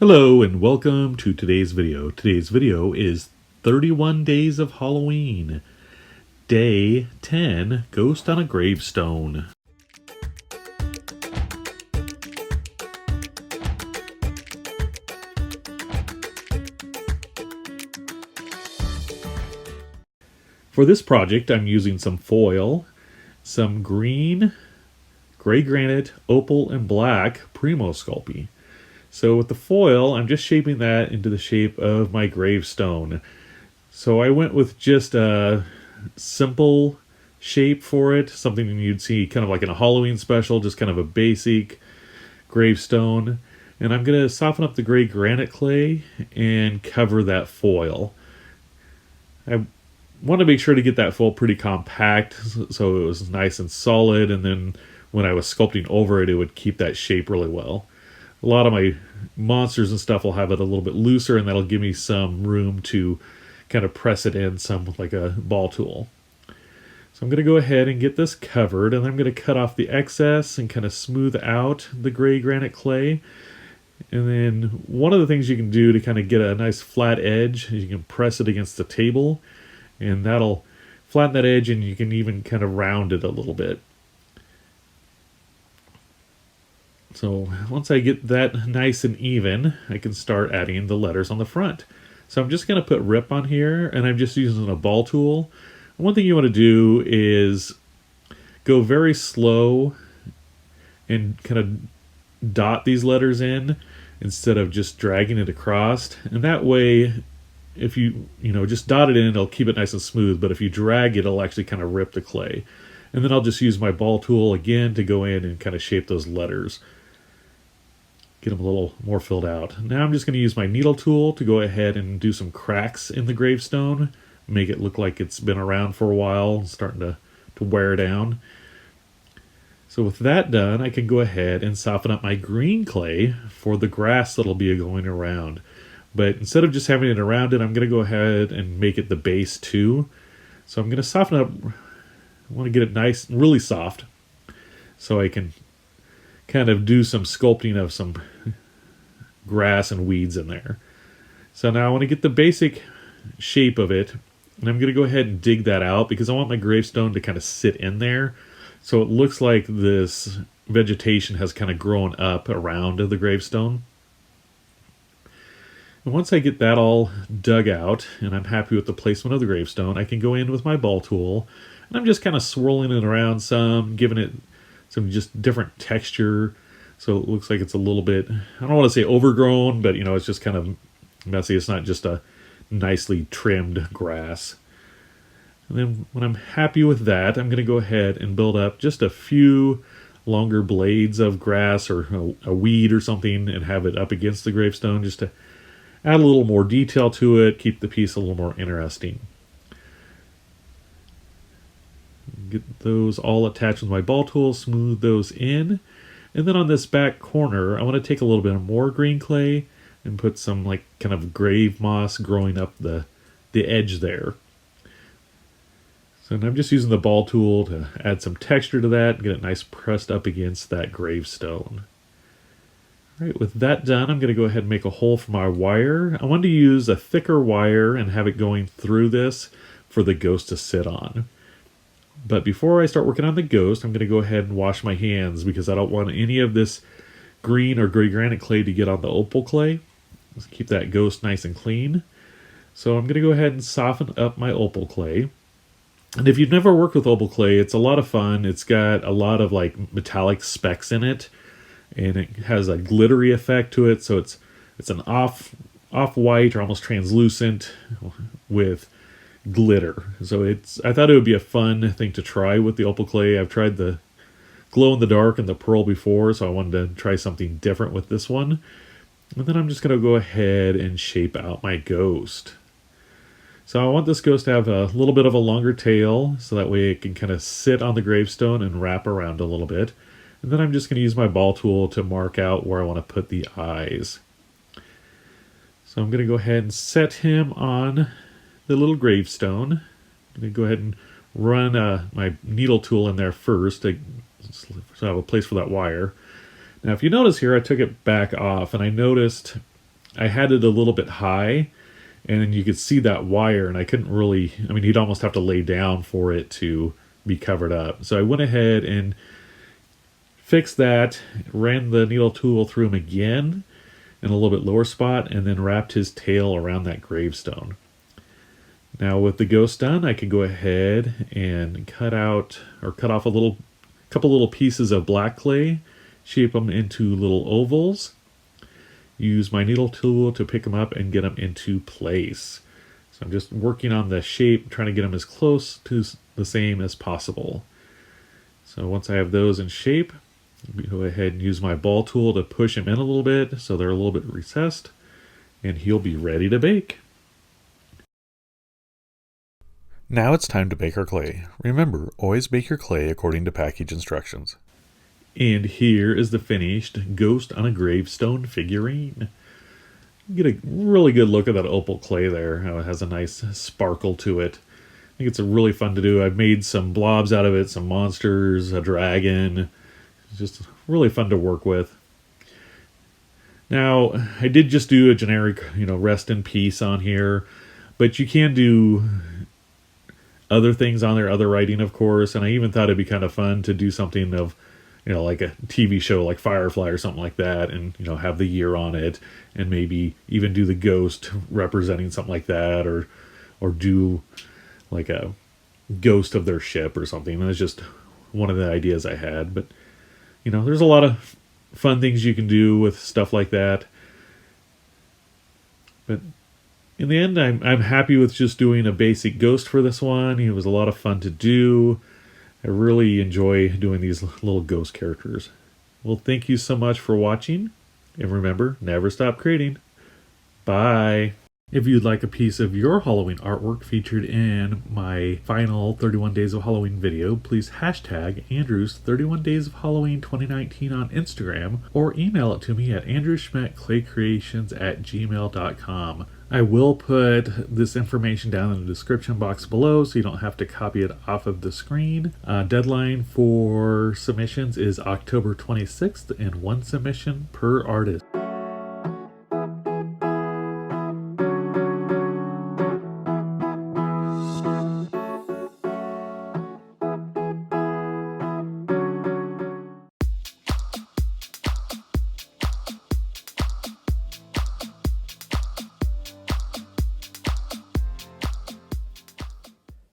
Hello and welcome to today's video. Today's video is 31 Days of Halloween. Day 10, Ghost on a Gravestone. For this project, I'm using some foil, some green, gray granite, opal, and black Primo Sculpey. So with the foil, I'm just shaping that into the shape of my gravestone. So I went with just a simple shape for it, something you'd see kind of like in a Halloween special, just kind of a basic gravestone. And I'm going to soften up the gray granite clay and cover that foil. I want to make sure to get that foil pretty compact so it was nice and solid, and then when I was sculpting over it, it would keep that shape really well. A lot of my monsters and stuff will have it a little bit looser, and that'll give me some room to kind of press it in some with like a ball tool. So I'm going to go ahead and get this covered, and I'm going to cut off the excess and kind of smooth out the gray granite clay. And then one of the things you can do to kind of get a nice flat edge is you can press it against the table, and that'll flatten that edge, and you can even kind of round it a little bit. So once I get that nice and even, I can start adding the letters on the front. So I'm just going to put rip on here, and I'm just using a ball tool. And one thing you want to do is go very slow and kind of dot these letters in instead of just dragging it across. And that way, if you just dot it in, it'll keep it nice and smooth. But if you drag it, it'll actually kind of rip the clay. And then I'll just use my ball tool again to go in and kind of shape those letters. Get them a little more filled out. Now I'm just going to use my needle tool to go ahead and do some cracks in the gravestone. Make it look like it's been around for a while, starting to wear down. So with that done, I can go ahead and soften up my green clay for the grass that'll be going around. But instead of just having it around it, I'm going to go ahead and make it the base too. So I'm going to soften up. I want to get it nice and really soft so I can kind of do some sculpting of some grass and weeds in there. So now I want to get the basic shape of it, and I'm going to go ahead and dig that out because I want my gravestone to kind of sit in there so it looks like this vegetation has kind of grown up around the gravestone. And once I get that all dug out and I'm happy with the placement of the gravestone, I can go in with my ball tool, and I'm just kind of swirling it around some, giving it some just different texture, so it looks like it's a little bit, I don't want to say overgrown, but it's just kind of messy. It's not just a nicely trimmed grass. And then when I'm happy with that, I'm going to go ahead and build up just a few longer blades of grass or a weed or something and have it up against the gravestone just to add a little more detail to it, keep the piece a little more interesting. Get those all attached with my ball tool, smooth those in. And then on this back corner, I want to take a little bit more green clay and put some like kind of grave moss growing up the edge there. So I'm just using the ball tool to add some texture to that and get it nice pressed up against that gravestone. All right, with that done, I'm going to go ahead and make a hole for my wire. I want to use a thicker wire and have it going through this for the ghost to sit on. But before I start working on the ghost, I'm going to go ahead and wash my hands because I don't want any of this green or gray granite clay to get on the opal clay. Let's keep that ghost nice and clean. So I'm going to go ahead and soften up my opal clay. And if you've never worked with opal clay, it's a lot of fun. It's got a lot of like metallic specks in it, and it has a glittery effect to it. So it's an off-white or almost translucent with glitter. So I thought it would be a fun thing to try with the opal clay. I've tried the glow in the dark and the pearl before, so I wanted to try something different with this one. And then I'm just going to go ahead and shape out my ghost. So I want this ghost to have a little bit of a longer tail so that way it can kind of sit on the gravestone and wrap around a little bit. And then I'm just going to use my ball tool to mark out where I want to put the eyes. So I'm going to go ahead and set him on the little gravestone. I'm going to go ahead and run my needle tool in there first so I have a place for that wire. Now if you notice here, I took it back off, and I noticed I had it a little bit high, and then you could see that wire, and I couldn't really, I mean, you'd almost have to lay down for it to be covered up. So I went ahead and fixed that, ran the needle tool through him again in a little bit lower spot, and then wrapped his tail around that gravestone. Now with the ghost done, I could go ahead and cut off a couple little pieces of black clay, shape them into little ovals, use my needle tool to pick them up and get them into place. So I'm just working on the shape, trying to get them as close to the same as possible. So once I have those in shape, go ahead and use my ball tool to push them in a little bit so they're a little bit recessed, and he'll be ready to bake. Now it's time to bake our clay. Remember, always bake your clay according to package instructions. And here is the finished Ghost on a Gravestone figurine. You get a really good look at that opal clay there, how it has a nice sparkle to it. I think it's really fun to do. I've made some blobs out of it, some monsters, a dragon. It's just really fun to work with. Now, I did just do a generic, rest in peace on here, but you can do other things on there, other writing, of course, and I even thought it'd be kind of fun to do something of, like a TV show like Firefly or something like that, and, have the year on it, and maybe even do the ghost representing something like that, or do like a ghost of their ship or something. That's just one of the ideas I had, but, there's a lot of fun things you can do with stuff like that. But in the end, I'm happy with just doing a basic ghost for this one. It was a lot of fun to do. I really enjoy doing these little ghost characters. Well, thank you so much for watching. And remember, never stop creating. Bye. If you'd like a piece of your Halloween artwork featured in my final 31 Days of Halloween video, please hashtag Andrew's 31 Days of Halloween 2019 on Instagram, or email it to me at andrewschmidtclaycreations@gmail.com. I will put this information down in the description box below so you don't have to copy it off of the screen. Deadline for submissions is October 26th, and one submission per artist.